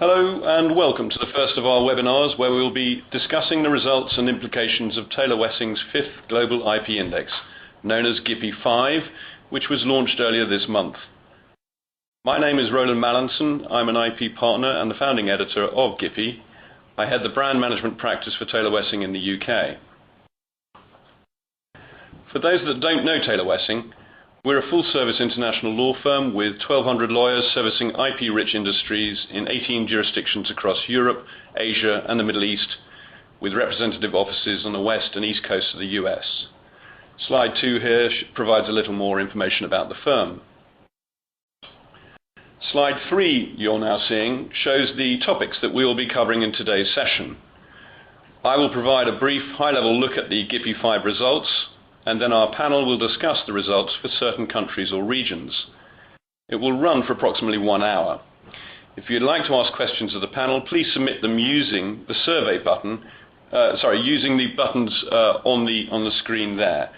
Hello and welcome to the first of our webinars where we will be discussing the results and implications of Taylor Wessing's fifth Global IP Index, known as GIPI 5, which was launched earlier this month. My name is Roland Mallinson. I'm an IP partner and the founding editor of GIPI. I head the brand management practice for Taylor Wessing in the UK. For those that don't know Taylor Wessing, we're a full-service international law firm with 1,200 lawyers servicing IP-rich industries in 18 jurisdictions across Europe, Asia and the Middle East, with representative offices on the west and east coast of the US. Slide 2 here provides a little more information about the firm. Slide 3 you're now seeing shows the topics that we will be covering in today's session. I will provide a brief high-level look at the GIPI 5 results, and then our panel will discuss the results for certain countries or regions. It will run for approximately 1 hour. If you'd like to ask questions of the panel, please submit them using the survey button, using the buttons on the screen there.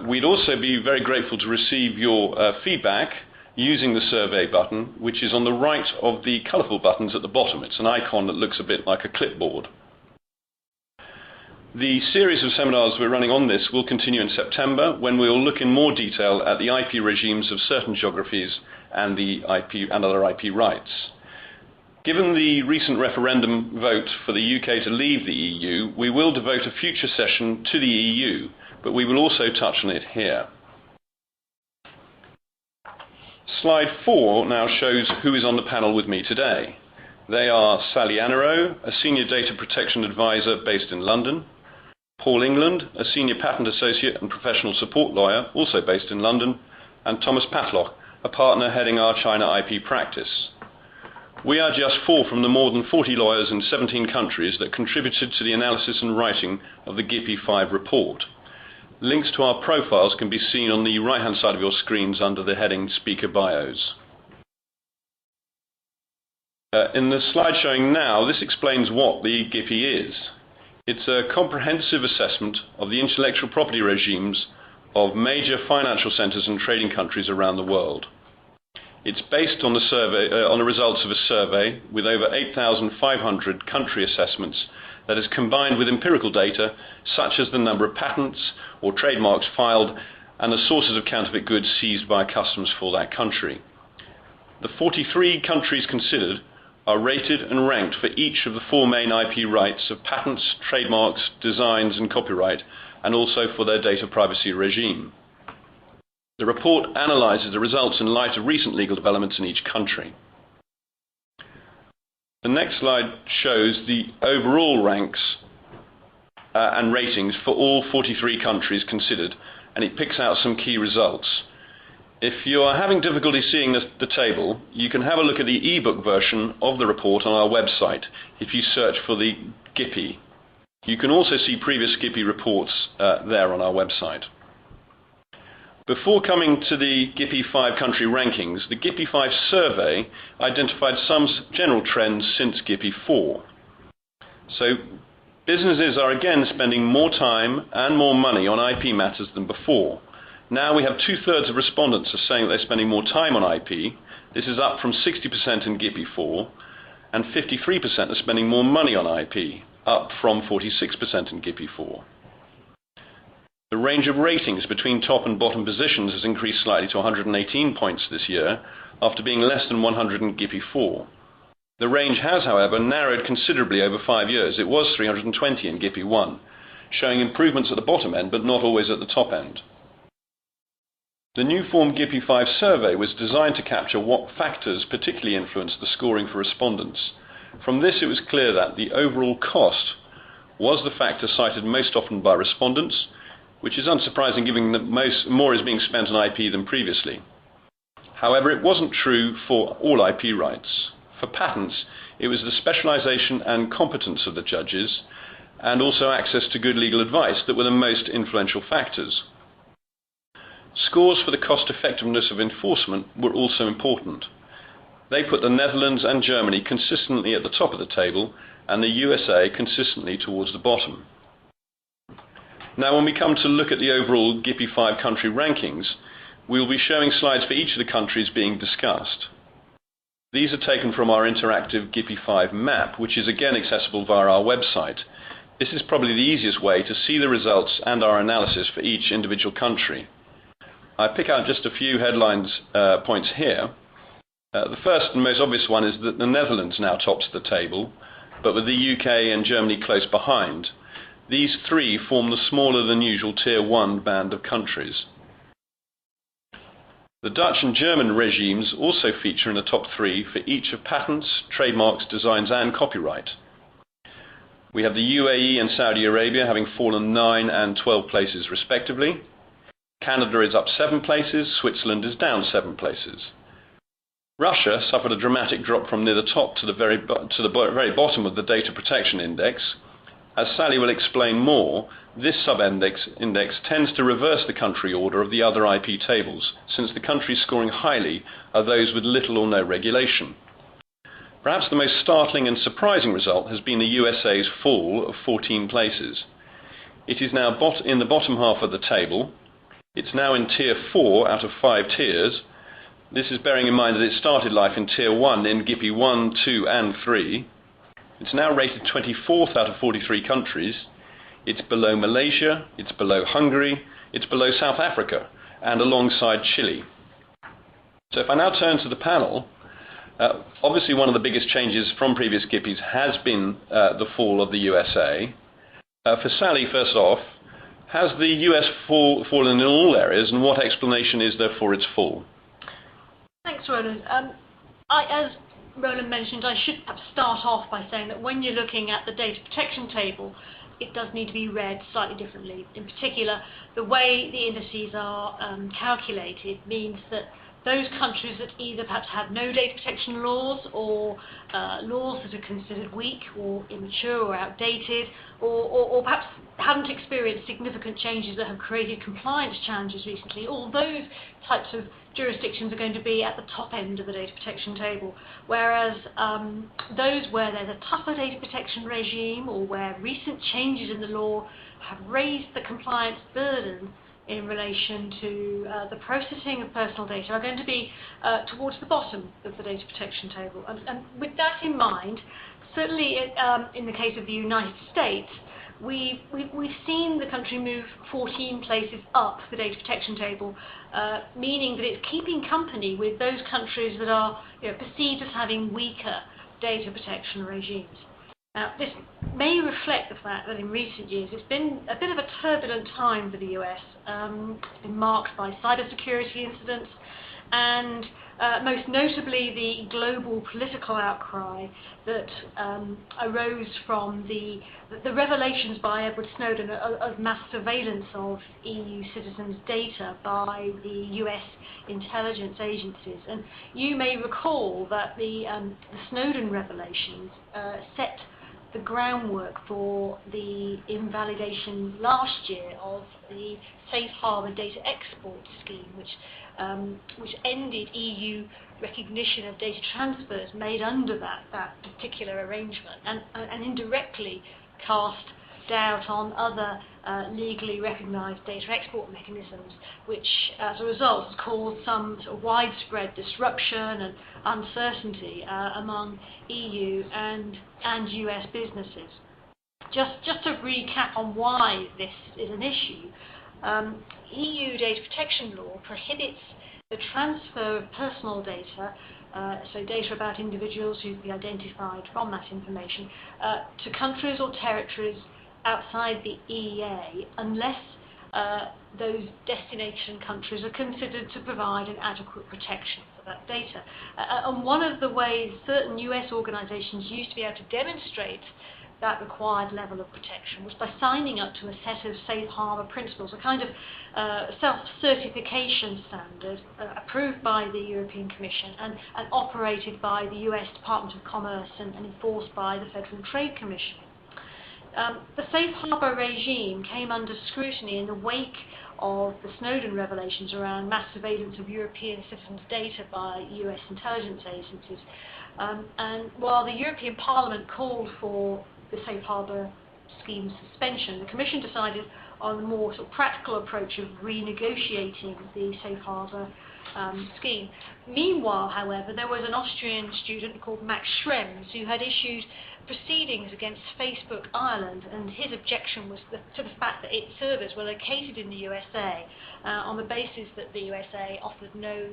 We'd also be very grateful to receive your feedback using the survey button, which is on the right of the colourful buttons at the bottom. It's an icon that looks a bit like a clipboard. The series of seminars we're running on this will continue in September, when we will look in more detail at the IP regimes of certain geographies and the IP and other IP rights. Given the recent referendum vote for the UK to leave the EU, we will devote a future session to the EU, but we will also touch on it here. Slide 4 now shows who is on the panel with me today. They are Sally Anero, a Senior Data Protection Advisor based in London, Paul England, a Senior Patent Associate and Professional Support Lawyer, also based in London, and Thomas Patlock, a partner heading our China IP practice. We are just 4 from the more than 40 lawyers in 17 countries that contributed to the analysis and writing of the GIPI 5 report. Links to our profiles can be seen on the right-hand side of your screens under the heading Speaker Bios. In the slide showing now, this explains what the GIPI is. It's a comprehensive assessment of the intellectual property regimes of major financial centres and trading countries around the world. It's based on the results of a survey with over 8,500 country assessments that is combined with empirical data such as the number of patents or trademarks filed and the sources of counterfeit goods seized by customs for that country. The 43 countries considered are rated and ranked for each of the 4 main IP rights of patents, trademarks, designs and copyright, and also for their data privacy regime. The report analyses the results in light of recent legal developments in each country. The next slide shows the overall ranks and ratings for all 43 countries considered, and it picks out some key results. If you are having difficulty seeing the table, you can have a look at the ebook version of the report on our website if you search for the GIPI. You can also see previous GIPI reports there on our website. Before coming to the GIPI 5 country rankings, the GIPI 5 survey identified some general trends since GIPI 4. So businesses are again spending more time and more money on IP matters than before. Now we have 2/3 of respondents are saying that they're spending more time on IP. This is up from 60% in GIPI 4, and 53% are spending more money on IP, up from 46% in GIPI 4. The range of ratings between top and bottom positions has increased slightly to 118 points this year, after being less than 100 in GIPI 4. The range has, however, narrowed considerably over 5 years. It was 320 in GIPI 1, showing improvements at the bottom end, but not always at the top end. The new form GIPI 5 survey was designed to capture what factors particularly influenced the scoring for respondents. From this it was clear that the overall cost was the factor cited most often by respondents, which is unsurprising given that more is being spent on IP than previously. However, it wasn't true for all IP rights. For patents, it was the specialization and competence of the judges, and also access to good legal advice that were the most influential factors. Scores for the cost effectiveness of enforcement were also important. They put the Netherlands and Germany consistently at the top of the table and the USA consistently towards the bottom. Now when we come to look at the overall GIPI 5 country rankings, we will be showing slides for each of the countries being discussed. These are taken from our interactive GIPI5 map, which is again accessible via our website. This is probably the easiest way to see the results and our analysis for each individual country. I pick out just a few headlines points here. The first and most obvious one is that the Netherlands now tops the table, but with the UK and Germany close behind. These three form the smaller than usual Tier 1 band of countries. The Dutch and German regimes also feature in the top three for each of patents, trademarks, designs and copyright. We have the UAE and Saudi Arabia having fallen 9 and 12 places respectively. Canada is up 7 places, Switzerland is down 7 places. Russia suffered a dramatic drop from near the top to the very bottom of the Data Protection Index. As Sally will explain more, this sub-index tends to reverse the country order of the other IP tables, since the countries scoring highly are those with little or no regulation. Perhaps the most startling and surprising result has been the USA's fall of 14 places. It is now in the bottom half of the table. It's now in Tier 4 out of 5 tiers. This is bearing in mind that it started life in Tier 1 in GIPI 1, 2 and 3. It's now rated 24th out of 43 countries. It's below Malaysia, it's below Hungary, it's below South Africa, and alongside Chile. So if I now turn to the panel, obviously one of the biggest changes from previous GIPIs has been the fall of the USA. For Sally, first off, has the US fallen in all areas, and what explanation is there for its fall? Thanks, Roland. As Roland mentioned, I should perhaps start off by saying that when you're looking at the data protection table, it does need to be read slightly differently. In particular, the way the indices are calculated means that those countries that either perhaps have no data protection laws, or laws that are considered weak or immature or outdated, or perhaps haven't experienced significant changes that have created compliance challenges recently, all those types of jurisdictions are going to be at the top end of the data protection table, whereas those where there's a tougher data protection regime or where recent changes in the law have raised the compliance burden in relation to the processing of personal data are going to be towards the bottom of the data protection table. And with that in mind, certainly in the case of the United States, we've seen the country move 14 places up the data protection table, meaning that it's keeping company with those countries that are perceived as having weaker data protection regimes. Now, this may reflect the fact that in recent years it's been a bit of a turbulent time for the US. It's been marked by cybersecurity incidents and most notably the global political outcry that arose from the revelations by Edward Snowden of mass surveillance of EU citizens' data by the US intelligence agencies. And you may recall that the Snowden revelations set the groundwork for the invalidation last year of the Safe Harbour data export scheme, which ended EU recognition of data transfers made under that particular arrangement, and indirectly cast doubt on other legally recognised data export mechanisms, which as a result has caused some sort of widespread disruption and uncertainty among EU and US businesses. Just to recap on why this is an issue, EU data protection law prohibits the transfer of personal data, so data about individuals who can be identified from that information, to countries or territories outside the EEA unless those destination countries are considered to provide an adequate protection for that data. And one of the ways certain US organisations used to be able to demonstrate that required level of protection was by signing up to a set of safe harbour principles, a kind of self-certification standard approved by the European Commission and operated by the US Department of Commerce and enforced by the Federal Trade Commission. The safe harbour regime came under scrutiny in the wake of the Snowden revelations around mass surveillance of European citizens' data by US intelligence agencies. And while the European Parliament called for the safe harbour scheme suspension, the Commission decided on a more sort of practical approach of renegotiating the safe harbour scheme. Meanwhile, however, there was an Austrian student called Max Schrems who had issued proceedings against Facebook Ireland, and his objection was to the fact that its servers were located in the USA on the basis that the USA offered no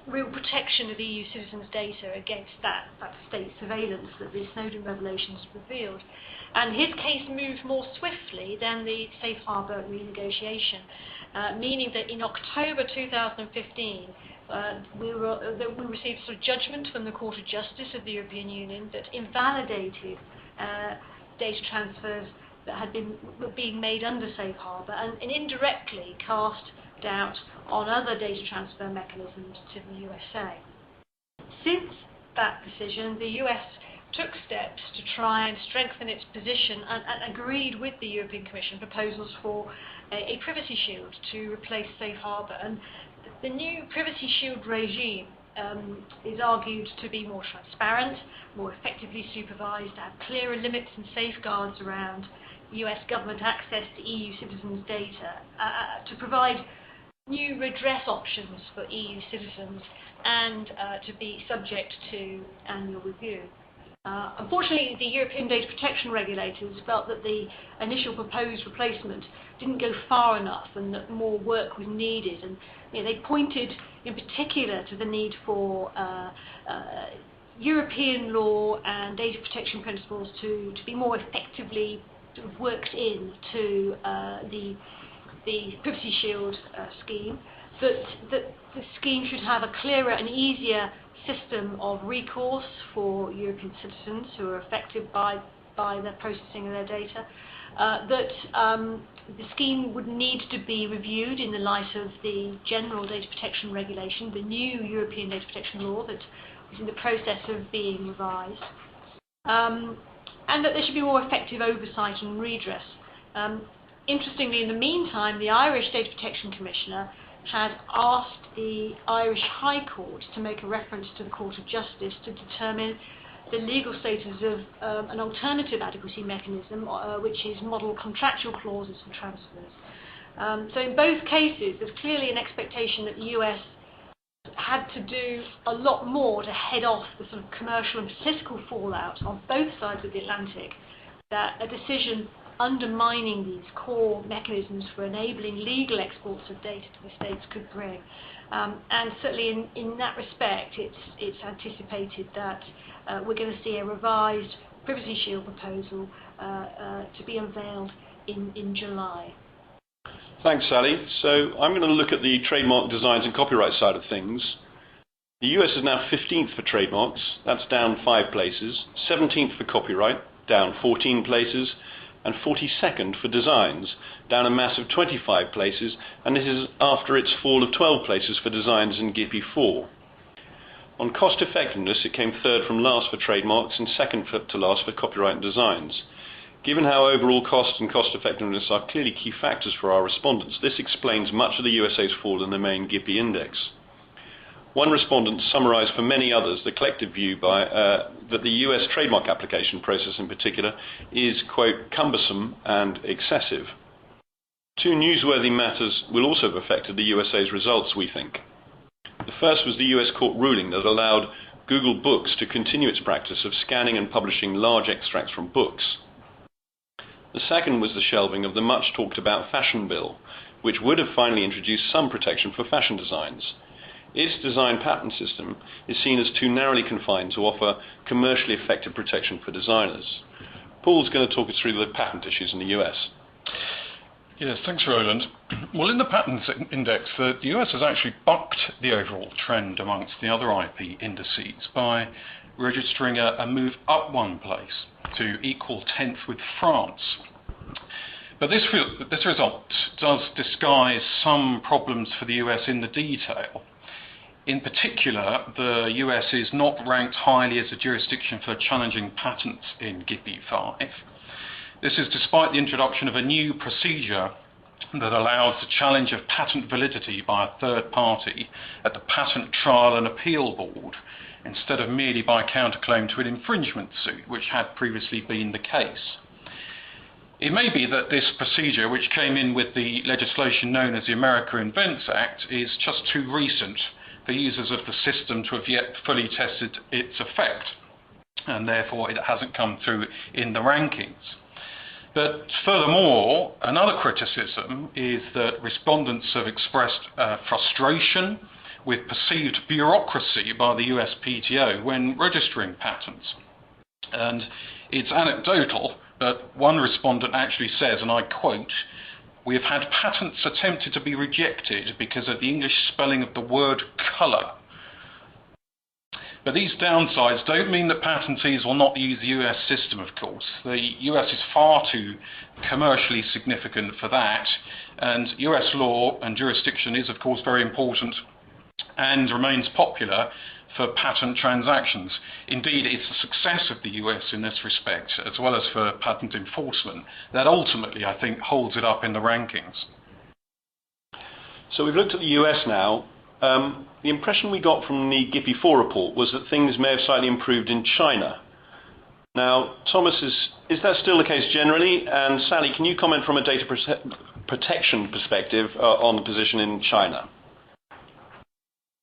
real protection of EU citizens' data against that state surveillance that the Snowden revelations revealed. And his case moved more swiftly than the safe harbour renegotiation, meaning that in October 2015, we received a judgment from the Court of Justice of the European Union that invalidated data transfers that were being made under safe harbour, and indirectly cast doubt on other data transfer mechanisms to the USA. Since that decision, the US took steps to try and strengthen its position and agreed with the European Commission proposals for a privacy shield to replace safe harbour. And the new privacy shield regime is argued to be more transparent, more effectively supervised, to have clearer limits and safeguards around US government access to EU citizens' data, to provide new redress options for EU citizens, and to be subject to annual review. Unfortunately, the European data protection regulators felt that the initial proposed replacement didn't go far enough and that more work was needed. And they pointed in particular to the need for European law and data protection principles to be more effectively sort of worked into the Privacy Shield scheme, that the scheme should have a clearer and easier system of recourse for European citizens who are affected by the processing of their data, that the scheme would need to be reviewed in the light of the general data protection regulation, the new European data protection law that is in the process of being revised, and that there should be more effective oversight and redress. Interestingly, in the meantime, the Irish Data Protection Commissioner had asked the Irish High Court to make a reference to the Court of Justice to determine the legal status of an alternative adequacy mechanism, which is model contractual clauses for transfers. So in both cases, there's clearly an expectation that the US had to do a lot more to head off the sort of commercial and political fallout on both sides of the Atlantic that a decision undermining these core mechanisms for enabling legal exports of data to the States could bring. And certainly in that respect, it's anticipated that we're going to see a revised Privacy Shield proposal to be unveiled in July. Thanks, Sally. So I'm going to look at the trademark designs and copyright side of things. The US is now 15th for trademarks, that's down 5 places, 17th for copyright, down 14 places, and 42nd for designs, down a massive 25 places, and this is after its fall of 12 places for designs in GIPI 4. On cost effectiveness, it came third from last for trademarks and second to last for copyright and designs. Given how overall cost and cost effectiveness are clearly key factors for our respondents, this explains much of the USA's fall in the main GIPI index. One respondent summarised for many others the collective view that the US trademark application process in particular is, quote, cumbersome and excessive. 2 newsworthy matters will also have affected the USA's results, we think. The first was the US court ruling that allowed Google Books to continue its practice of scanning and publishing large extracts from books. The second was the shelving of the much talked about fashion bill, which would have finally introduced some protection for fashion designs. Its design patent system is seen as too narrowly confined to offer commercially effective protection for designers. Paul's going to talk us through the patent issues in the US. Yes, thanks, Roland. Well, in the patents index, the US has actually bucked the overall trend amongst the other IP indices by registering a move up 1 place to equal 10th with France. But this result does disguise some problems for the US in the detail. In particular, the US is not ranked highly as a jurisdiction for challenging patents in GIPI 5. This is despite the introduction of a new procedure that allows the challenge of patent validity by a third party at the Patent Trial and Appeal Board, instead of merely by counterclaim to an infringement suit, which had previously been the case. It may be that this procedure, which came in with the legislation known as the America Invents Act, is just too recent for users of the system to have yet fully tested its effect, and therefore it hasn't come through in the rankings. But furthermore, another criticism is that respondents have expressed frustration with perceived bureaucracy by the USPTO when registering patents. And it's anecdotal, but one respondent actually says, and I quote, "We have had patents attempted to be rejected because of the English spelling of the word colour." But these downsides don't mean that patentees will not use the US system, of course. The US is far too commercially significant for that, and US law and jurisdiction is, of course, very important and remains popular for patent transactions. Indeed, it's the success of the US in this respect, as well as for patent enforcement, that ultimately, I think, holds it up in the rankings. So we've looked at the US now. The impression we got from the GIPI 4 report was that things may have slightly improved in China. Now, Thomas, is that still the case generally? And Sally, can you comment from a data protection perspective on the position in China?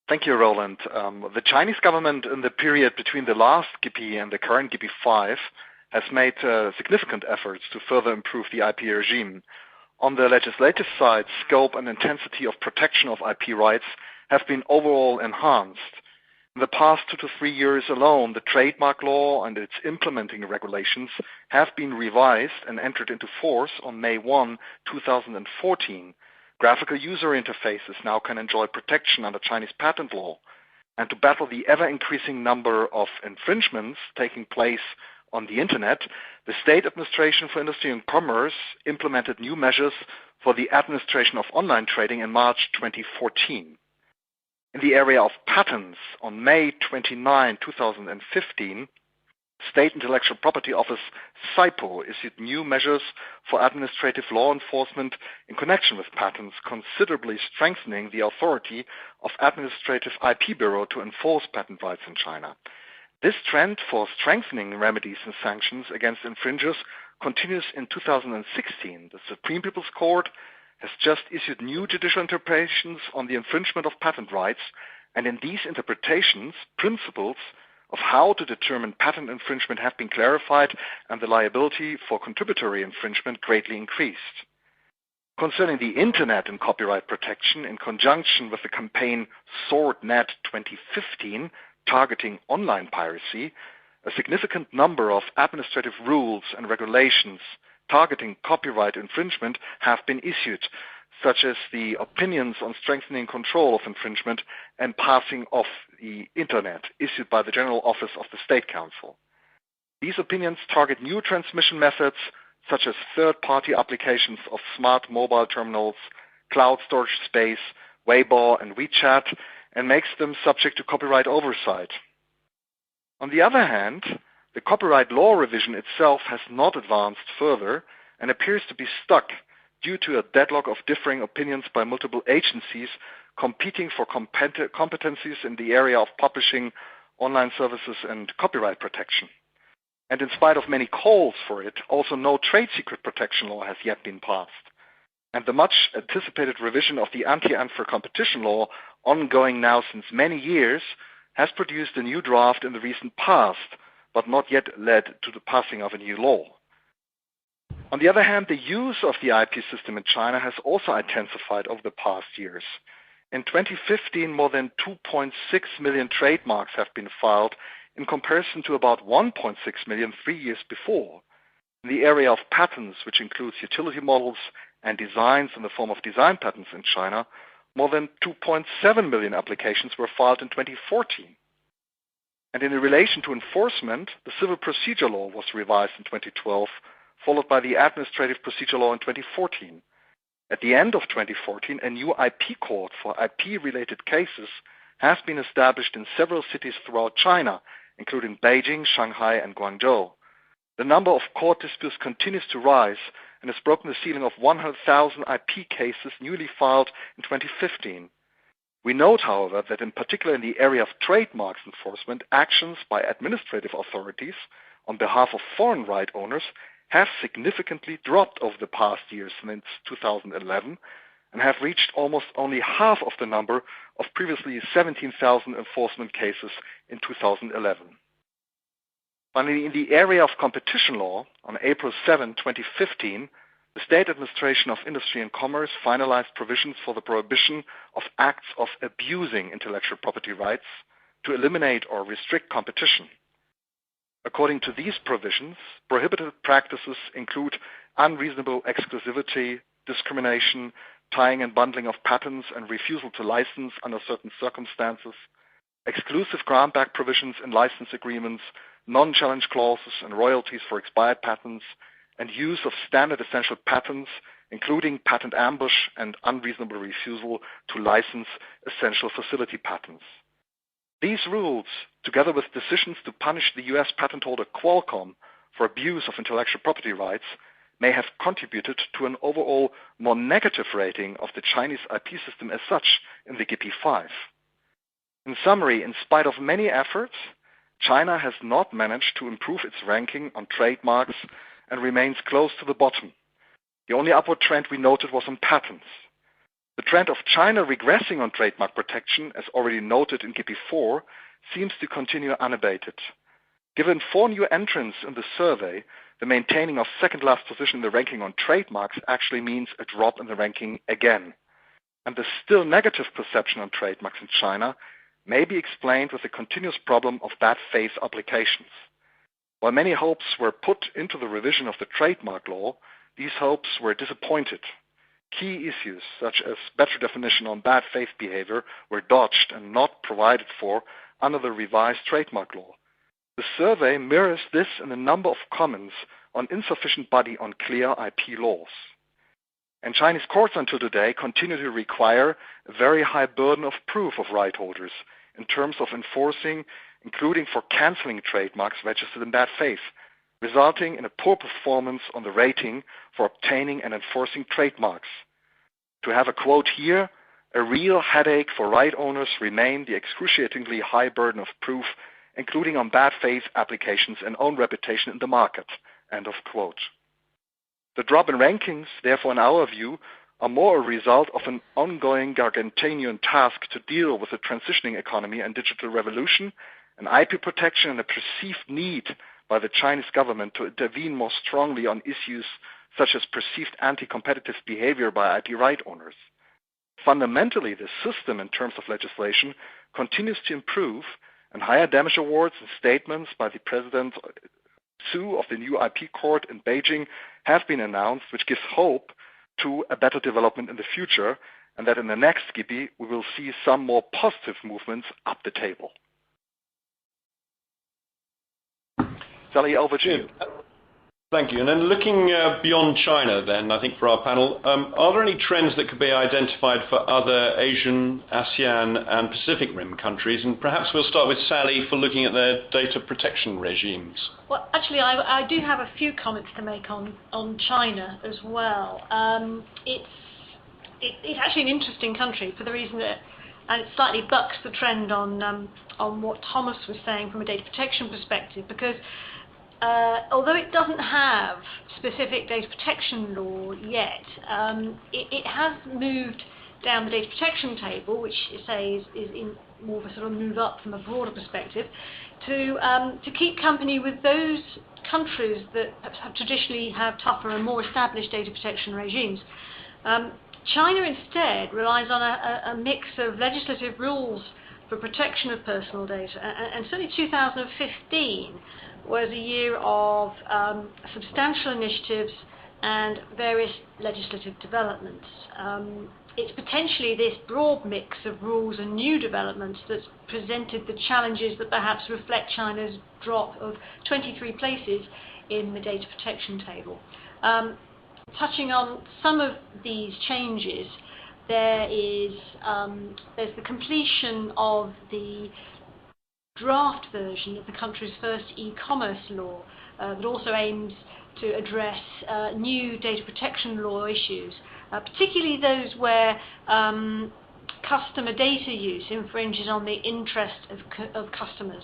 Thank you, Roland. The Chinese government in the period between the last GIPI and the current GIPI 5 has made significant efforts to further improve the IP regime. On the legislative side, scope and intensity of protection of IP rights have been overall enhanced. In the past 2 to 3 years alone, the trademark law and its implementing regulations have been revised and entered into force on May 1, 2014. Graphical user interfaces now can enjoy protection under Chinese patent law. And to battle the ever-increasing number of infringements taking place on the Internet, the State Administration for Industry and Commerce implemented new measures for the administration of online trading in March 2014. In the area of patents, on May 29, 2015, State Intellectual Property Office SIPO issued new measures for administrative law enforcement in connection with patents, considerably strengthening the authority of Administrative IP Bureau to enforce patent rights in China. This trend for strengthening remedies and sanctions against infringers continues in 2016. The Supreme People's Court has just issued new judicial interpretations on the infringement of patent rights, and in these interpretations, principles of how to determine patent infringement have been clarified and the liability for contributory infringement greatly increased. Concerning the Internet and copyright protection, in conjunction with the campaign SwordNet 2015, targeting online piracy, a significant number of administrative rules and regulations targeting copyright infringement have been issued, such as the opinions on strengthening control of infringement and passing of the Internet, issued by the General Office of the State Council. These opinions target new transmission methods, such as third-party applications of smart mobile terminals, cloud storage space, Weibo and WeChat, and makes them subject to copyright oversight. On the other hand, the copyright law revision itself has not advanced further and appears to be stuck due to a deadlock of differing opinions by multiple agencies competing for competencies in the area of publishing, online services, and copyright protection. And in spite of many calls for it, also no trade secret protection law has yet been passed. And the much anticipated revision of the anti-unfair competition law, ongoing now since many years, has produced a new draft in the recent past, but not yet led to the passing of a new law. On the other hand, the use of the IP system in China has also intensified over the past years. In 2015, more than 2.6 million trademarks have been filed in comparison to about 1.6 million 3 years before. In the area of patents, which includes utility models and designs in the form of design patents in China, more than 2.7 million applications were filed in 2014. And in relation to enforcement, the Civil Procedure Law was revised in 2012, followed by the Administrative Procedure Law in 2014. At the end of 2014, a new IP court for IP-related cases has been established in several cities throughout China, including Beijing, Shanghai, and Guangzhou. The number of court disputes continues to rise and has broken the ceiling of 100,000 IP cases newly filed in 2015. We note, however, that in particular in the area of trademarks enforcement, actions by administrative authorities on behalf of foreign right owners have significantly dropped over the past years since 2011 and have reached almost only half of the number of previously 17,000 enforcement cases in 2011. Finally, in the area of competition law, on April 7, 2015, the State Administration of Industry and Commerce finalized provisions for the prohibition of acts of abusing intellectual property rights to eliminate or restrict competition. According to these provisions, prohibited practices include unreasonable exclusivity, discrimination, tying and bundling of patents and refusal to license under certain circumstances, exclusive grant-back provisions in license agreements, non-challenge clauses and royalties for expired patents, and use of standard essential patents, including patent ambush and unreasonable refusal to license essential facility patents. These rules, together with decisions to punish the US patent holder Qualcomm for abuse of intellectual property rights, may have contributed to an overall more negative rating of the Chinese IP system as such in the GIPI 5. In summary, in spite of many efforts, China has not managed to improve its ranking on trademarks and remains close to the bottom. The only upward trend we noted was on patents. The trend of China regressing on trademark protection, as already noted in GIPI 4, seems to continue unabated. Given 4 new entrants in the survey, the maintaining of second-last position in the ranking on trademarks actually means a drop in the ranking again. And the still negative perception on trademarks in China may be explained with the continuous problem of bad faith applications. While many hopes were put into the revision of the trademark law, these hopes were disappointed. Key issues, such as better definition on bad faith behavior, were dodged and not provided for under the revised trademark law. The survey mirrors this in a number of comments on insufficient body on clear IP laws. And Chinese courts until today continue to require a very high burden of proof of right holders in terms of enforcing, including for cancelling trademarks registered in bad faith, resulting in a poor performance on the rating for obtaining and enforcing trademarks. To have a quote here, a real headache for right owners remain the excruciatingly high burden of proof, including on bad faith applications and own reputation in the market. End of quote. The drop in rankings, therefore, in our view, are more a result of an ongoing gargantuan task to deal with the transitioning economy and digital revolution, and IP protection, and a perceived need by the Chinese government to intervene more strongly on issues such as perceived anti-competitive behavior by IP right owners. Fundamentally, the system in terms of legislation continues to improve, and higher damage awards and statements by the President Xu of the new IP court in Beijing have been announced, which gives hope to a better development in the future, and that in the next GIPI we will see some more positive movements up the table. Sally, over to you. Thank you. And then looking beyond China then, I think for our panel, are there any trends that could be identified for other Asian, ASEAN and Pacific Rim countries? And perhaps we'll start with Sally for looking at the's data protection regimes. Well, actually, I do have a few comments to make on China as well. It's actually an interesting country for the reason that, and it slightly bucks the trend on what Thomas was saying from a data protection perspective, because although it doesn't have specific data protection law yet, it has moved down the data protection table, which it says is in more of a sort of move up from a broader perspective, to keep company with those countries that have traditionally have tougher and more established data protection regimes. China instead relies on a mix of legislative rules for protection of personal data, and certainly 2015 was a year of substantial initiatives and various legislative developments. It's potentially this broad mix of rules and new developments that's presented the challenges that perhaps reflect China's drop of 23 places in the data protection table. Touching on some of these changes, there's the completion of the draft version of the country's first e-commerce law that also aims to address new data protection law issues, particularly those where customer data use infringes on the interest of customers.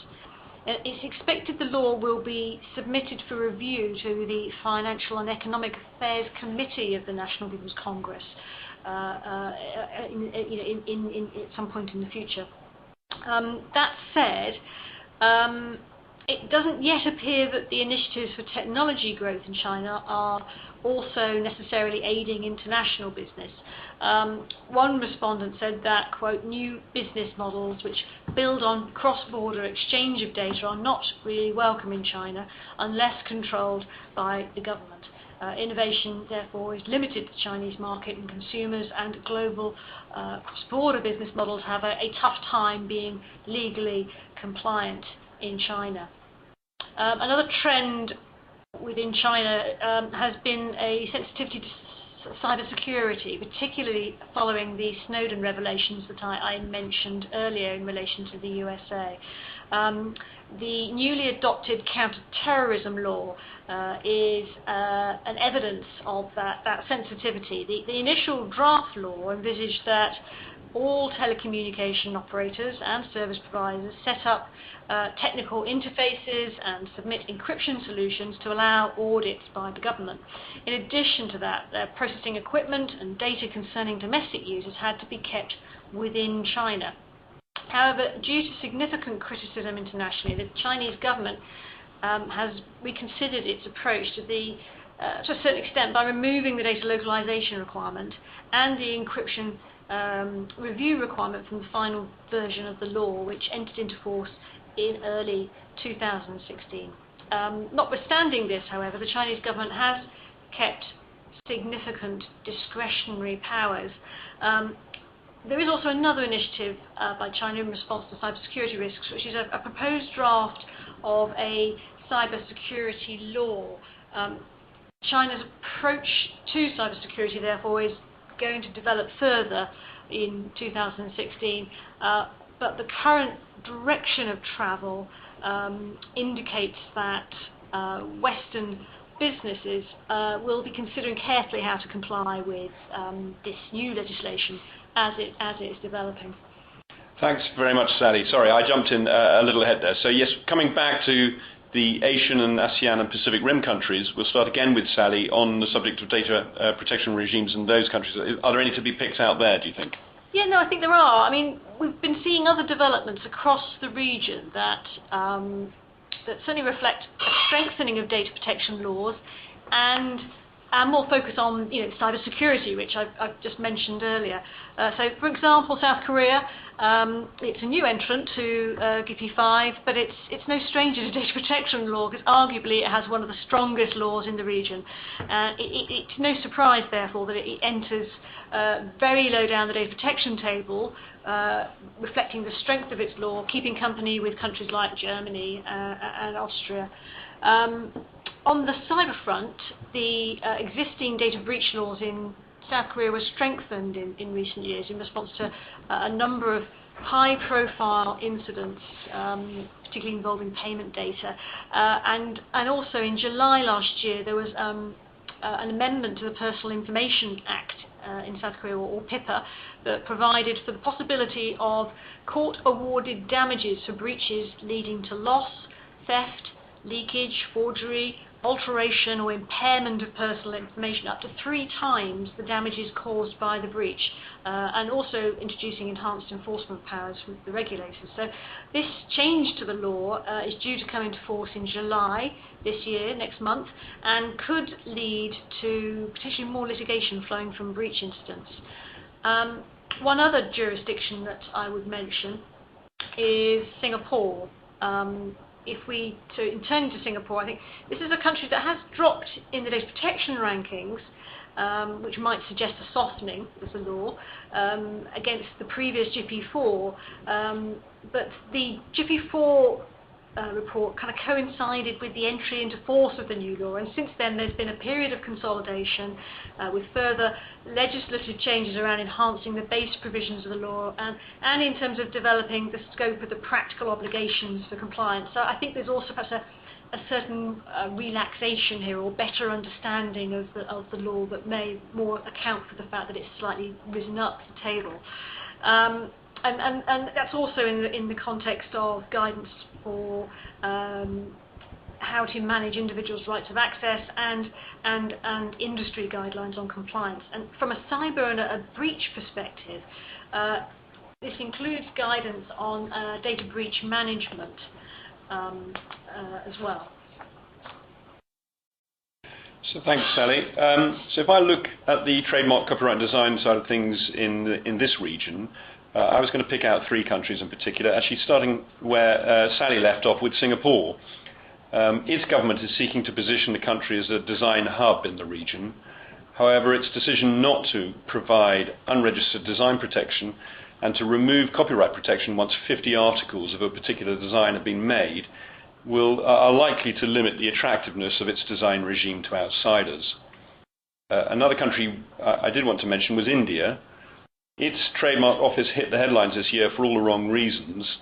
It's expected the law will be submitted for review to the Financial and Economic Affairs Committee of the National People's Congress at some point in the future. That said, it doesn't yet appear that the initiatives for technology growth in China are also necessarily aiding international business. One respondent said that, quote, new business models which build on cross-border exchange of data are not really welcome in China unless controlled by the government. Innovation, therefore, is limited to the Chinese market and consumers, and global cross-border business models have a tough time being legally compliant in China. Another trend within China has been a sensitivity to cybersecurity, particularly following the Snowden revelations that I mentioned earlier in relation to the USA. The newly adopted counter-terrorism law is an evidence of that sensitivity. The initial draft law envisaged that all telecommunication operators and service providers set up technical interfaces and submit encryption solutions to allow audits by the government. In addition to that, their processing equipment and data concerning domestic users had to be kept within China. However, due to significant criticism internationally, the Chinese government has reconsidered its approach to a certain extent by removing the data localization requirement and the encryption review requirement from the final version of the law, which entered into force in early 2016. Notwithstanding this, however, the Chinese government has kept significant discretionary powers. There is also another initiative by China in response to cybersecurity risks, which is a proposed draft of a cybersecurity law. China's approach to cybersecurity, therefore, is going to develop further in 2016, but the current direction of travel indicates that Western businesses will be considering carefully how to comply with this new legislation as it is developing. Thanks very much, Sally. Sorry, I jumped in a little ahead there. So yes, coming back to the Asian and ASEAN and Pacific Rim countries, we'll start again with Sally on the subject of data protection regimes in those countries. Are there any to be picked out there, do you think? Yeah, no, I think there are. I mean, we've been seeing other developments across the region that certainly reflect a strengthening of data protection laws and more focus on cybersecurity, which I've just mentioned earlier. So, for example, South Korea, it's a new entrant to GIPI 5, but it's no stranger to data protection law because arguably it has one of the strongest laws in the region. It's no surprise, therefore, that it enters very low down the data protection table, reflecting the strength of its law, keeping company with countries like Germany and Austria. On the cyber front, the existing data breach laws in South Korea were strengthened in recent years in response to a number of high-profile incidents, particularly involving payment data. And also in July last year, there was an amendment to the Personal Information Act in South Korea, or PIPA, that provided for the possibility of court-awarded damages for breaches leading to loss, theft, leakage, forgery, alteration or impairment of personal information up to 3 times the damages caused by the breach, and also introducing enhanced enforcement powers from the regulators. So this change to the law is due to come into force in July this year, next month, and could lead to potentially more litigation flowing from breach incidents. One other jurisdiction that I would mention is Singapore. In turning to Singapore, I think this is a country that has dropped in the data protection rankings, which might suggest a softening of the law against the previous GIPI 4. But the GIPI 4 report kind of coincided with the entry into force of the new law, and since then there's been a period of consolidation with further legislative changes around enhancing the base provisions of the law and in terms of developing the scope of the practical obligations for compliance. So I think there's also perhaps a certain relaxation here, or better understanding of the law that may more account for the fact that it's slightly risen up the table. and that's also in the context of guidance for how to manage individuals' rights of access and industry guidelines on compliance. And from a cyber and a breach perspective, this includes guidance on data breach management as well. So thanks, Sally. So if I look at the trademark copyright design side of things in this region, I was going to pick out 3 countries in particular, actually starting where Sally left off with Singapore. Its government is seeking to position the country as a design hub in the region. However, its decision not to provide unregistered design protection and to remove copyright protection once 50 articles of a particular design have been made are likely to limit the attractiveness of its design regime to outsiders. Another country I did want to mention was India. Its trademark office hit the headlines this year for all the wrong reasons.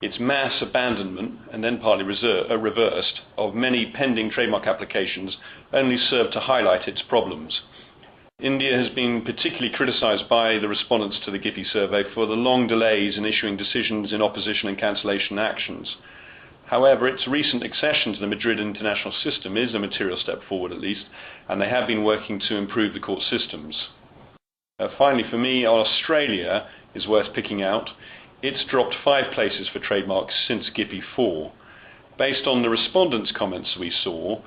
Its mass abandonment, and then partly reversed, of many pending trademark applications only served to highlight its problems. India has been particularly criticised by the respondents to the GIPI survey for the long delays in issuing decisions in opposition and cancellation actions. However, its recent accession to the Madrid International System is a material step forward at least, and they have been working to improve the court systems. Finally, for me, Australia is worth picking out. It's dropped 5 places for trademarks since GIPI 4. Based on the respondents' comments we saw,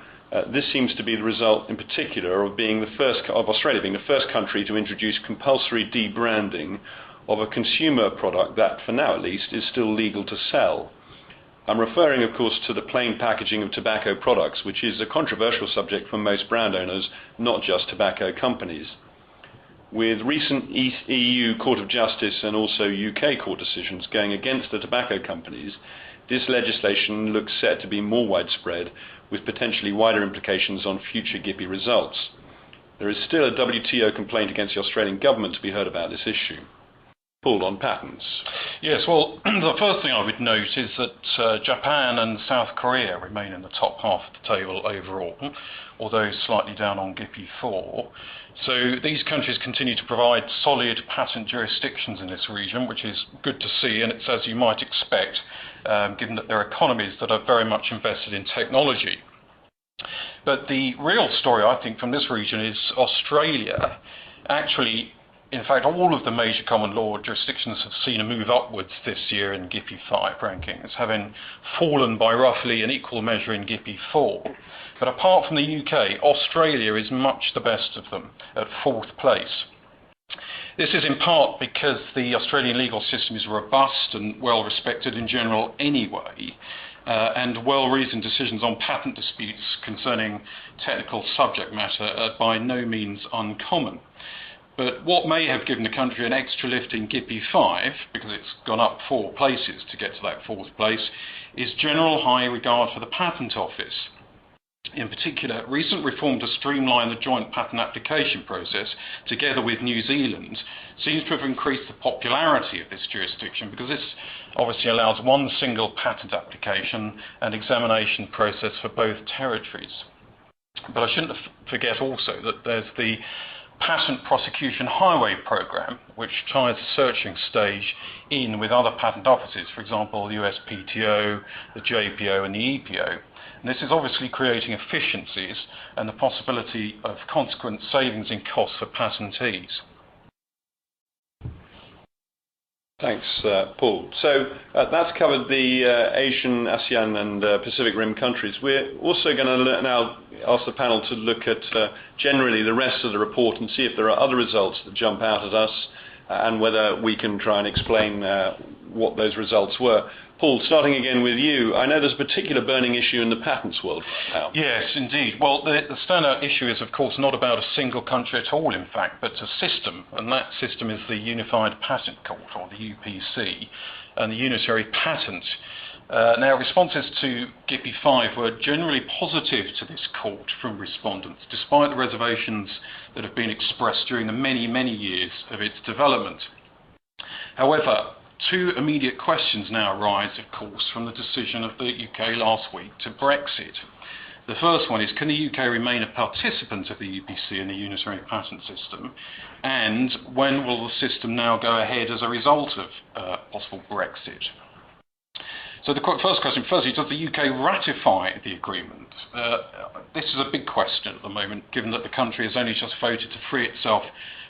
this seems to be the result in particular of Australia being the first country to introduce compulsory debranding of a consumer product that, for now at least, is still legal to sell. I'm referring, of course, to the plain packaging of tobacco products, which is a controversial subject for most brand owners, not just tobacco companies. With recent EU Court of Justice and also UK court decisions going against the tobacco companies, this legislation looks set to be more widespread, with potentially wider implications on future GIPI results. There is still a WTO complaint against the Australian government to be heard about this issue. Paul, on patents. Yes, well, the first thing I would note is that Japan and South Korea remain in the top half of the table overall, although slightly down on GIPI 4. So these countries continue to provide solid patent jurisdictions in this region, which is good to see, and it's as you might expect, given that they're economies that are very much invested in technology. But the real story, I think, from this region is Australia. Actually, in fact, all of the major common law jurisdictions have seen a move upwards this year in GIPI 5 rankings, having fallen by roughly an equal measure in GIPI 4. But apart from the UK, Australia is much the best of them, at 4th place. This is in part because the Australian legal system is robust and well respected in general anyway, and well-reasoned decisions on patent disputes concerning technical subject matter are by no means uncommon. But what may have given the country an extra lift in GIPI 5, because it's gone up 4 places to get to that 4th place, is general high regard for the Patent Office. In particular, recent reform to streamline the joint patent application process, together with New Zealand, seems to have increased the popularity of this jurisdiction, because this obviously allows one single patent application and examination process for both territories. But I shouldn't forget also that there's the Patent Prosecution Highway Programme, which ties the searching stage in with other patent offices, for example, the USPTO, the JPO and the EPO. And this is obviously creating efficiencies and the possibility of consequent savings in costs for patentees. Thanks, Paul. So that's covered the Asian, ASEAN and Pacific Rim countries. We're also going to now ask the panel to look at generally the rest of the report and see if there are other results that jump out at us and whether we can try and explain what those results were. Paul, starting again with you, I know there's a particular burning issue in the patents world right now. Yes, indeed. Well, the standout issue is, of course, not about a single country at all, in fact, but a system, and that system is the Unified Patent Court, or the UPC, and the Unitary Patent. Now, responses to GIPI 5 were generally positive to this court from respondents, despite the reservations that have been expressed during the many, many years of its development. However, 2 immediate questions now arise, of course, from the decision of the UK last week to Brexit. The first one is, can the UK remain a participant of the UPC and the unitary patent system? And when will the system now go ahead as a result of possible Brexit? So the first question, firstly, does the UK ratify the agreement? This is a big question at the moment, given that the country has only just voted to free itself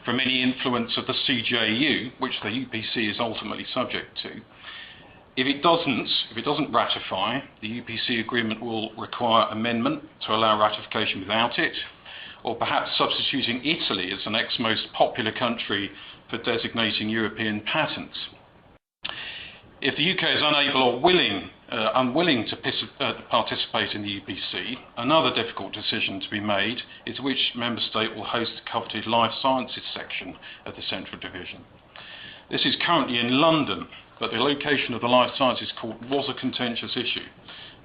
from any influence of the CJU, which the UPC is ultimately subject to. If it doesn't ratify, the UPC agreement will require amendment to allow ratification without it, or perhaps substituting Italy as the next most popular country for designating European patents. If the UK is unable or unwilling to participate in the UPC, another difficult decision to be made is which member state will host the coveted life sciences section of the Central Division. This is currently in London, but the location of the Life Sciences Court was a contentious issue,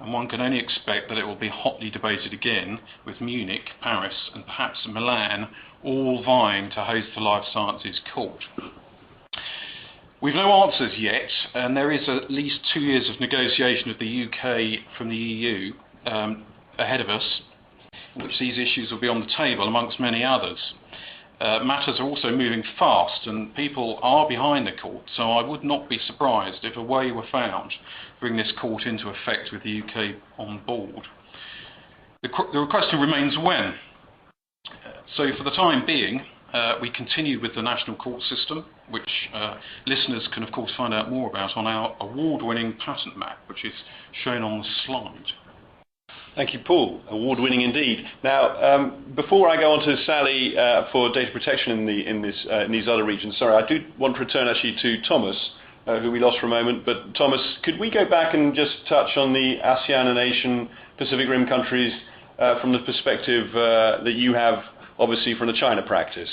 and one can only expect that it will be hotly debated again, with Munich, Paris and perhaps Milan all vying to host the Life Sciences Court. We've no answers yet, and there is at least 2 years of negotiation of the UK from the EU ahead of us, in which these issues will be on the table, amongst many others. Matters are also moving fast, and people are behind the court, so I would not be surprised if a way were found to bring this court into effect with the UK on board. The question remains when. So for the time being, we continue with the national court system, which listeners can of course find out more about on our award-winning patent map, which is shown on the slide. Thank you, Paul. Award-winning indeed. Now, before I go on to Sally for data protection in these other regions, sorry, I do want to return actually to Thomas, who we lost for a moment. But Thomas, could we go back and just touch on the ASEAN and Asian Pacific Rim countries from the perspective that you have, obviously, from the China practice?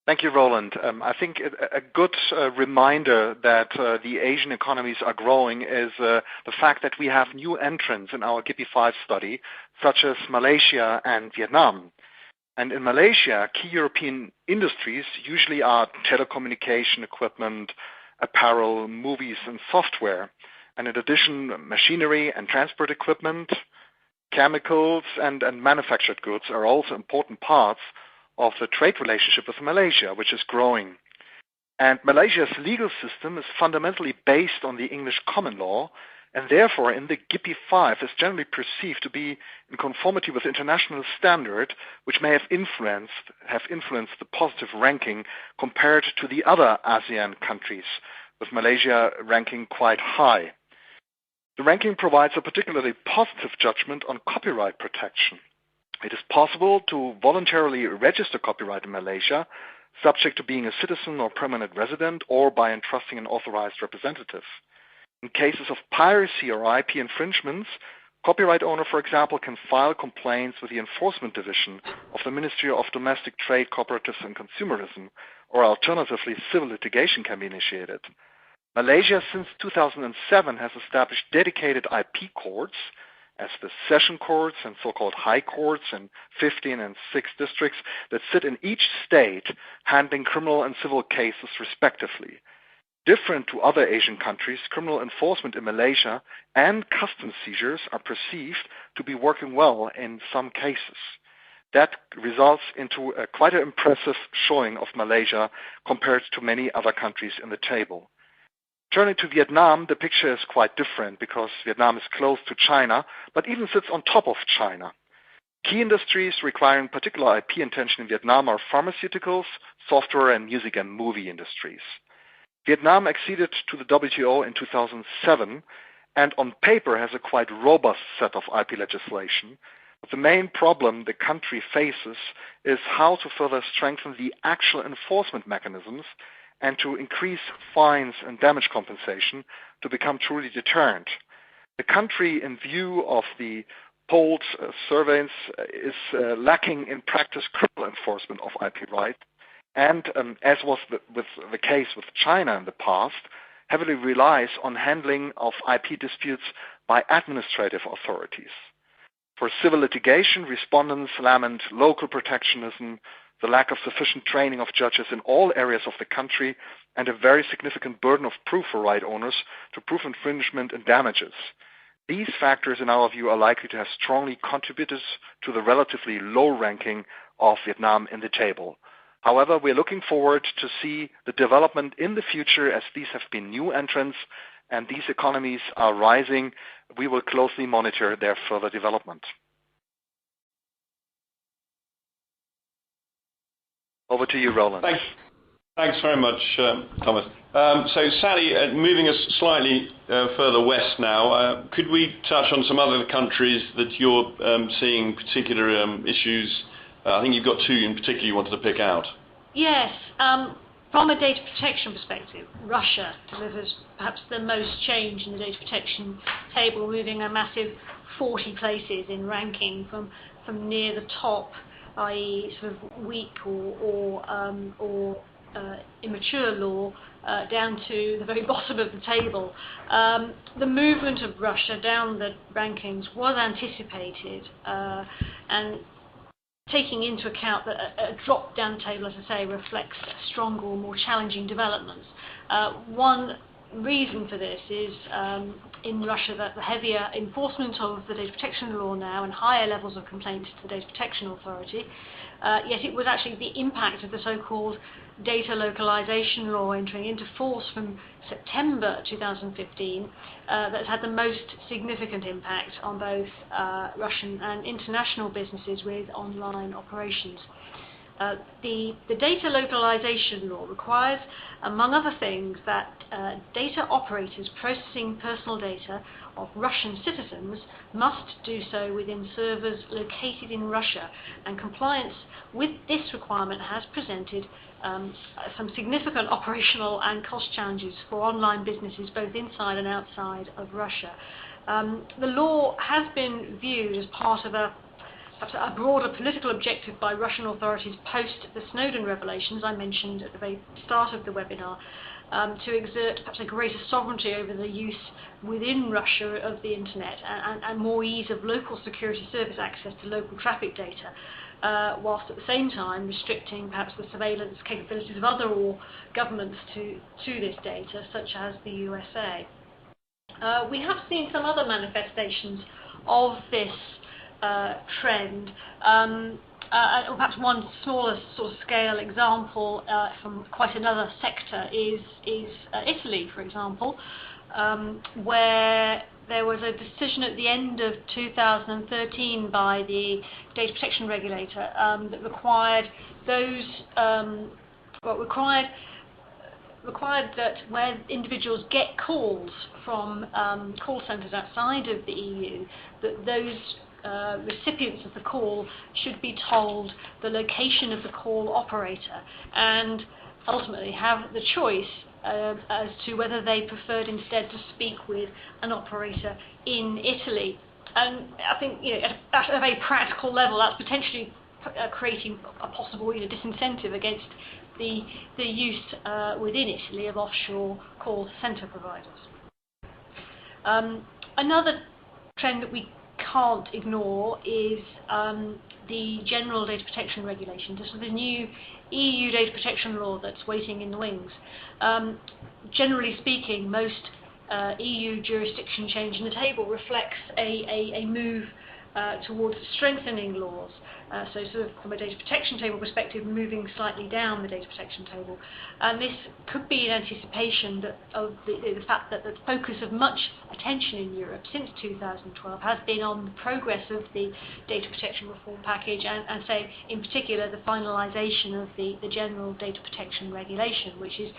Thank you, Roland. I think a good reminder that the Asian economies are growing is the fact that we have new entrants in our GIPI-5 study, such as Malaysia and Vietnam. And in Malaysia, key European industries usually are telecommunication equipment, apparel, movies and software. And in addition, machinery and transport equipment, chemicals and manufactured goods are also important parts of the trade relationship with Malaysia, which is growing. And Malaysia's legal system is fundamentally based on the English common law, and therefore in the GIPI-5 is generally perceived to be in conformity with international standard, which may have influenced the positive ranking compared to the other ASEAN countries, with Malaysia ranking quite high. The ranking provides a particularly positive judgment on copyright protection. It is possible to voluntarily register copyright in Malaysia, subject to being a citizen or permanent resident, or by entrusting an authorized representative. In cases of piracy or IP infringements, copyright owner, for example, can file complaints with the Enforcement Division of the Ministry of Domestic Trade, Cooperatives and Consumerism, or alternatively, civil litigation can be initiated. Malaysia, since 2007, has established dedicated IP courts, as the session courts and so-called high courts in 15 and 6 districts that sit in each state, handling criminal and civil cases respectively. Different to other Asian countries, criminal enforcement in Malaysia and customs seizures are perceived to be working well in some cases. That results into quite an impressive showing of Malaysia compared to many other countries in the table. Turning to Vietnam, the picture is quite different because Vietnam is close to China, but even sits on top of China. Key industries requiring particular IP attention in Vietnam are pharmaceuticals, software, and music and movie industries. Vietnam acceded to the WTO in 2007 and on paper has a quite robust set of IP legislation. But the main problem the country faces is how to further strengthen the actual enforcement mechanisms and to increase fines and damage compensation to become truly deterrent. The country, in view of the polled surveys, is lacking in practice criminal enforcement of IP rights, and as was the case with China in the past, heavily relies on handling of IP disputes by administrative authorities. For civil litigation, respondents lament local protectionism, the lack of sufficient training of judges in all areas of the country, and a very significant burden of proof for right owners to prove infringement and damages. These factors, in our view, are likely to have strongly contributed to the relatively low ranking of Vietnam in the table. However, we're looking forward to see the development in the future, as these have been new entrants and these economies are rising. We will closely monitor their further development. Over to you, Roland. Thanks very much, Thomas. So Sally, moving us slightly further west now, could we touch on some other countries that you're seeing particular issues? I think you've got two in particular you wanted to pick out. Yes. From a data protection perspective, Russia delivers perhaps the most change in the data protection table, moving a massive 40 places in ranking from near the top, i.e. sort of weak or immature law, down to the very bottom of the table. The movement of Russia down the rankings was anticipated, and taking into account that a drop-down table, as I say, reflects stronger or more challenging developments. One reason for this is in Russia that the heavier enforcement of the data protection law now and higher levels of complaints to the Data Protection Authority, yet it was actually the impact of the so-called data localization law entering into force from September 2015 that's had the most significant impact on both Russian and international businesses with online operations. The data localization law requires, among other things, that data operators processing personal data of Russian citizens must do so within servers located in Russia, and compliance with this requirement has presented some significant operational and cost challenges for online businesses both inside and outside of Russia. The law has been viewed as part of a broader political objective by Russian authorities post the Snowden revelations I mentioned at the very start of the webinar, to exert perhaps a greater sovereignty over the use within Russia of the internet and more ease of local security service access to local traffic data, whilst at the same time restricting perhaps the surveillance capabilities of other governments to this data, such as the USA. We have seen some other manifestations of this trend, or perhaps one smaller sort of scale example from quite another sector is Italy, for example, where there was a decision at the end of 2013 by the data protection regulator that required that where individuals get calls from call centres outside of the EU, that those recipients of the call should be told the location of the call operator and ultimately have the choice as to whether they preferred instead to speak with an operator in Italy. And I think, at a very practical level, that's potentially creating a possible disincentive against the use within Italy of offshore call centre providers. Another trend that we can't ignore is the general data protection regulation. This is the new EU data protection law that's waiting in the wings. Generally speaking, most EU jurisdiction change in the table reflects a move towards strengthening laws. So sort of from a data protection table perspective, moving slightly down the data protection table. And this could be in anticipation of the fact that the focus of much attention in Europe since 2012 has been on the progress of the data protection reform package and say, in particular, the finalisation of the general data protection regulation, which is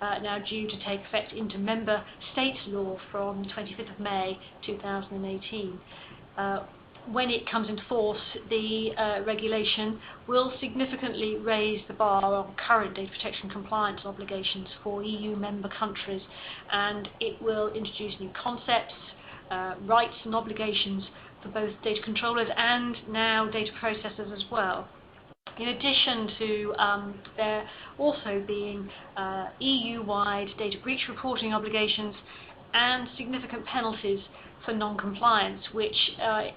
now due to take effect into member state law from 25th of May 2018. When it comes into force, the regulation will significantly raise the bar on current data protection compliance obligations for EU member countries, and it will introduce new concepts, rights and obligations for both data controllers and now data processors as well. In addition to there also being EU-wide data breach reporting obligations and significant penalties for non-compliance, which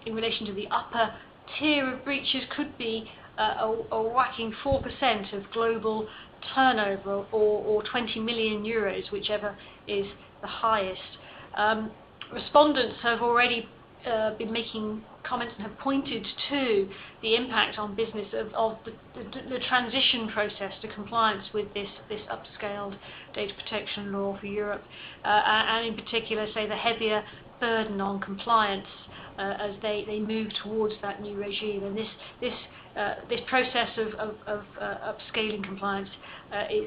in relation to the upper tier of breaches could be a whacking 4% of global turnover or 20 million euros, whichever is the highest. respondents have already been making comments and have pointed to the impact on business of the transition process to compliance with this upscaled data protection law for Europe, and in particular, say, the heavier burden on compliance as they move towards that new regime. And this process of upscaling compliance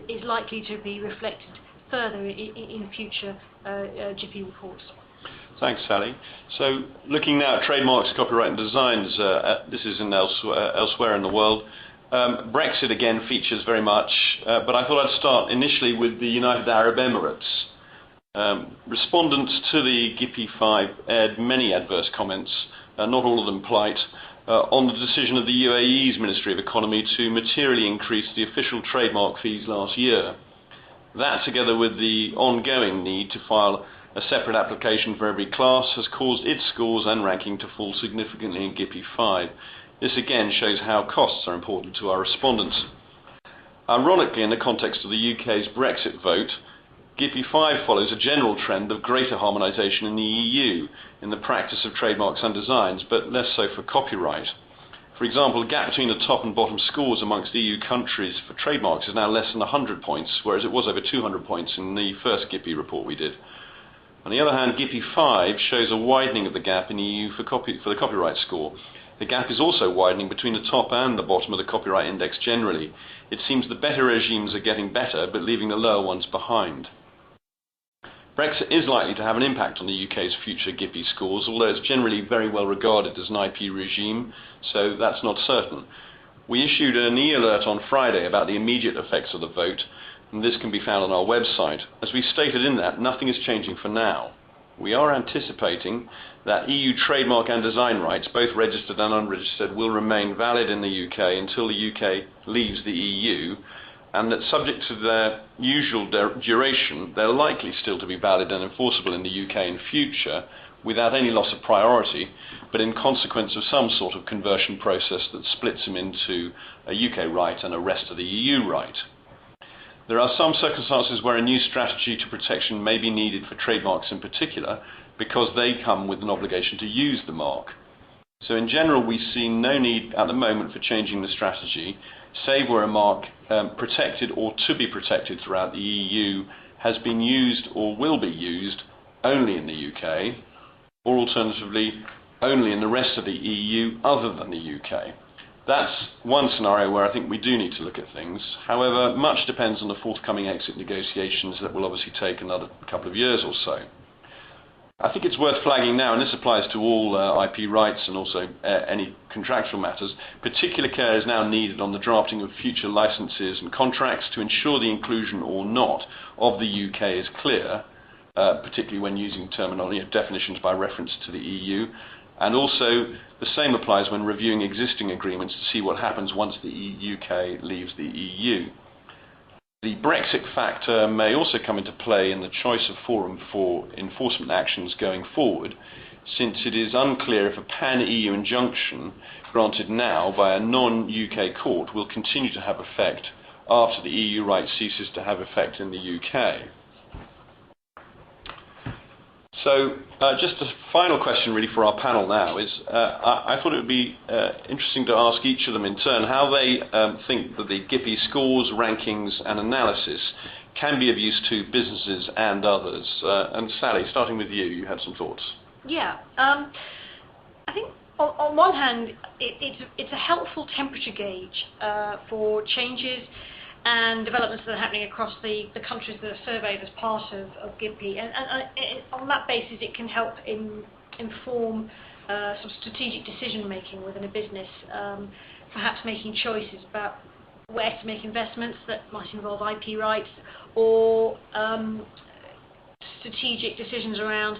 is likely to be reflected further in future GIPI reports. Thanks, Sally. So, looking now at trademarks, copyright and designs, this is elsewhere in the world. Brexit again features very much, but I thought I'd start initially with the United Arab Emirates. Respondents to the GIPI 5 aired many adverse comments, not all of them polite, on the decision of the UAE's Ministry of Economy to materially increase the official trademark fees last year. That, together with the ongoing need to file a separate application for every class, has caused its scores and ranking to fall significantly in GIPI 5. This again shows how costs are important to our respondents. Ironically, in the context of the UK's Brexit vote, GIPI 5 follows a general trend of greater harmonisation in the EU in the practice of trademarks and designs, but less so for copyright. For example, the gap between the top and bottom scores amongst EU countries for trademarks is now less than 100 points, whereas it was over 200 points in the first GIPI report we did. On the other hand, GIPI 5 shows a widening of the gap in the EU for the copyright score. The gap is also widening between the top and the bottom of the copyright index generally. It seems the better regimes are getting better, but leaving the lower ones behind. Brexit is likely to have an impact on the UK's future GIPI scores, although it's generally very well regarded as an IP regime, so that's not certain. We issued an e-alert on Friday about the immediate effects of the vote, and this can be found on our website. As we stated in that, nothing is changing for now. We are anticipating that EU trademark and design rights, both registered and unregistered, will remain valid in the UK until the UK leaves the EU, and that subject to their usual duration, they're likely still to be valid and enforceable in the UK in future without any loss of priority, but in consequence of some sort of conversion process that splits them into a UK right and a rest of the EU right. There are some circumstances where a new strategy to protection may be needed for trademarks in particular, because they come with an obligation to use the mark. So in general, we see no need at the moment for changing the strategy, save where a mark protected or to be protected throughout the EU has been used or will be used only in the UK, or alternatively only in the rest of the EU other than the UK. That's one scenario where I think we do need to look at things. However, much depends on the forthcoming exit negotiations that will obviously take another couple of years or so. I think it's worth flagging now, and this applies to all IP rights and also any contractual matters, particular care is now needed on the drafting of future licenses and contracts to ensure the inclusion or not of the UK is clear, particularly when using terminology, definitions by reference to the EU. And also, the same applies when reviewing existing agreements to see what happens once the UK leaves the EU. The Brexit factor may also come into play in the choice of forum for enforcement actions going forward, since it is unclear if a pan-EU injunction granted now by a non-UK court will continue to have effect after the EU right ceases to have effect in the UK. So, just a final question really for our panel now is, I thought it would be interesting to ask each of them in turn how they think that the GIPI scores, rankings and analysis can be of use to businesses and others. And Sally, starting with you, you had some thoughts. Yeah, I think on one hand, it's a helpful temperature gauge for changes and developments that are happening across the countries that are surveyed as part of GIPI. And on that basis, it can help inform some strategic decision making within a business, perhaps making choices about where to make investments that might involve IP rights, or strategic decisions around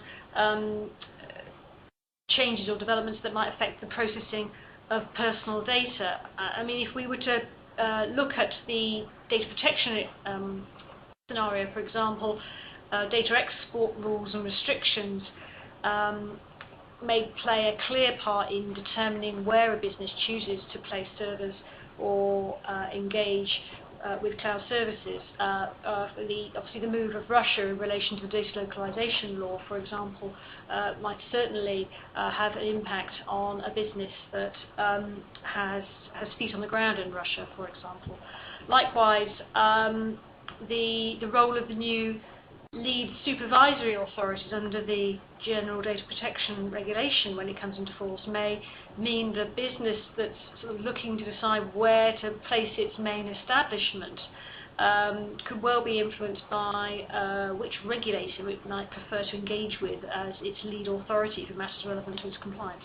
changes or developments that might affect the processing of personal data. I mean, if we were to look at the data protection scenario, for example, data export rules and restrictions may play a clear part in determining where a business chooses to place servers or engage with cloud services. Obviously the move of Russia in relation to the data localization law, for example, might certainly have an impact on a business that has feet on the ground in Russia, for example. Likewise, the role of the new lead supervisory authorities under the General Data Protection Regulation, when it comes into force, may mean the business that's sort of looking to decide where to place its main establishment could well be influenced by which regulator it might prefer to engage with as its lead authority for matters relevant to its compliance.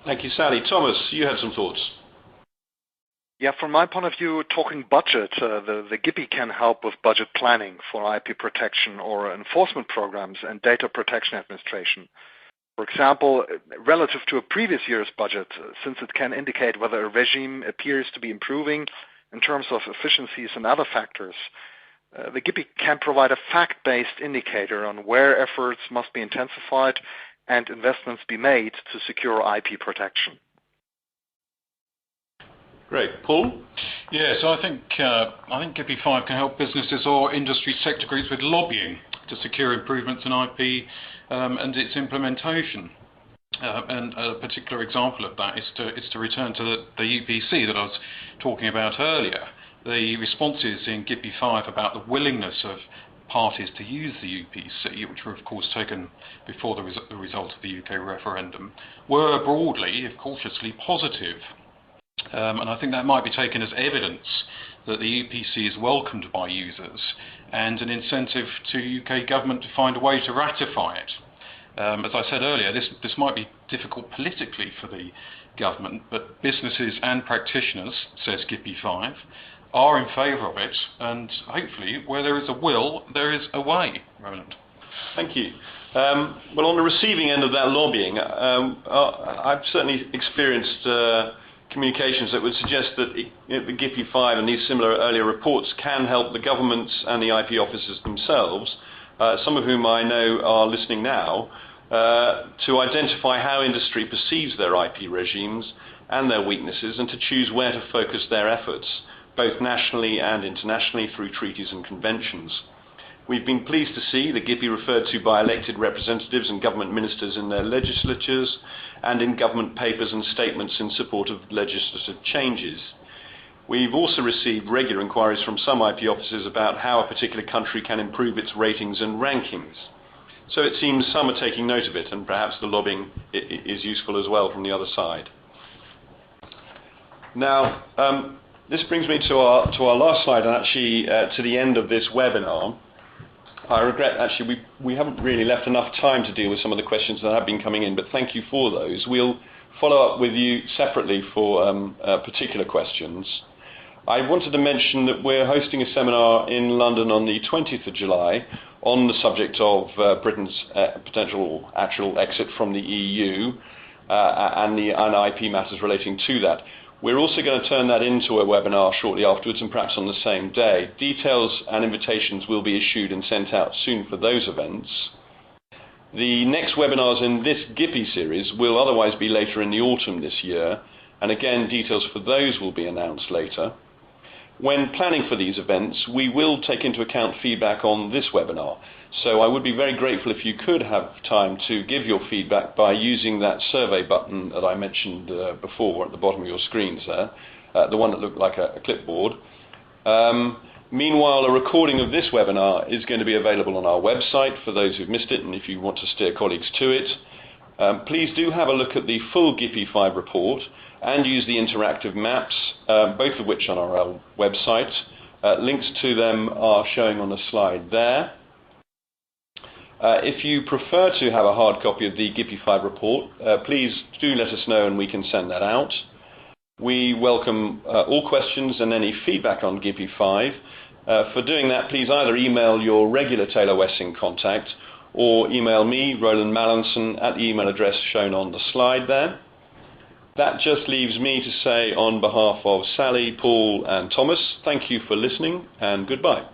Thank you, Sally. Thomas, you had some thoughts. Yeah, from my point of view, talking budget, the GIPI can help with budget planning for IP protection or enforcement programs and data protection administration. For example, relative to a previous year's budget, since it can indicate whether a regime appears to be improving in terms of efficiencies and other factors, the GIPI can provide a fact-based indicator on where efforts must be intensified and investments be made to secure IP protection. Great. Paul? Yeah, so I think GIPI 5 can help businesses or industry sector groups with lobbying to secure improvements in IP and its implementation. And a particular example of that is to return to the UPC that I was talking about earlier. The responses in GIPI 5 about the willingness of parties to use the UPC, which were of course taken before the result of the UK referendum, were broadly, if cautiously, positive. And I think that might be taken as evidence that the UPC is welcomed by users and an incentive to UK government to find a way to ratify it. As I said earlier, this might be difficult politically for the government, but businesses and practitioners, says GIPI 5, are in favour of it, and hopefully where there is a will, there is a way. Roland. Thank you. Well, on the receiving end of that lobbying, I've certainly experienced communications that would suggest that the GIPI 5 and these similar earlier reports can help the governments and the IP officers themselves, some of whom I know are listening now, to identify how industry perceives their IP regimes and their weaknesses, and to choose where to focus their efforts, both nationally and internationally through treaties and conventions. We've been pleased to see the GIPI referred to by elected representatives and government ministers in their legislatures and in government papers and statements in support of legislative changes. We've also received regular inquiries from some IP officers about how a particular country can improve its ratings and rankings. So it seems some are taking note of it, and perhaps the lobbying is useful as well from the other side. Now, this brings me to our last slide, and actually to the end of this webinar. I regret, actually, we haven't really left enough time to deal with some of the questions that have been coming in, but thank you for those. We'll follow up with you separately for particular questions. I wanted to mention that we're hosting a seminar in London on the 20th of July on the subject of Britain's potential actual exit from the EU and IP matters relating to that. We're also going to turn that into a webinar shortly afterwards, and perhaps on the same day. Details and invitations will be issued and sent out soon for those events. The next webinars in this GIPI series will otherwise be later in the autumn this year, and again, details for those will be announced later. When planning for these events, we will take into account feedback on this webinar, so I would be very grateful if you could have time to give your feedback by using that survey button that I mentioned before at the bottom of your screens there, the one that looked like a clipboard. Meanwhile, a recording of this webinar is going to be available on our website for those who've missed it, and if you want to steer colleagues to it. Please do have a look at the full GIPI 5 report and use the interactive maps, both of which are on our website. Links to them are showing on the slide there. If you prefer to have a hard copy of the GIPI 5 report, please do let us know and we can send that out. We welcome all questions and any feedback on GIPI 5. For doing that, please either email your regular Taylor Wessing contact or email me, Roland Mallinson, at the email address shown on the slide there. That just leaves me to say on behalf of Sally, Paul and Thomas, thank you for listening and goodbye.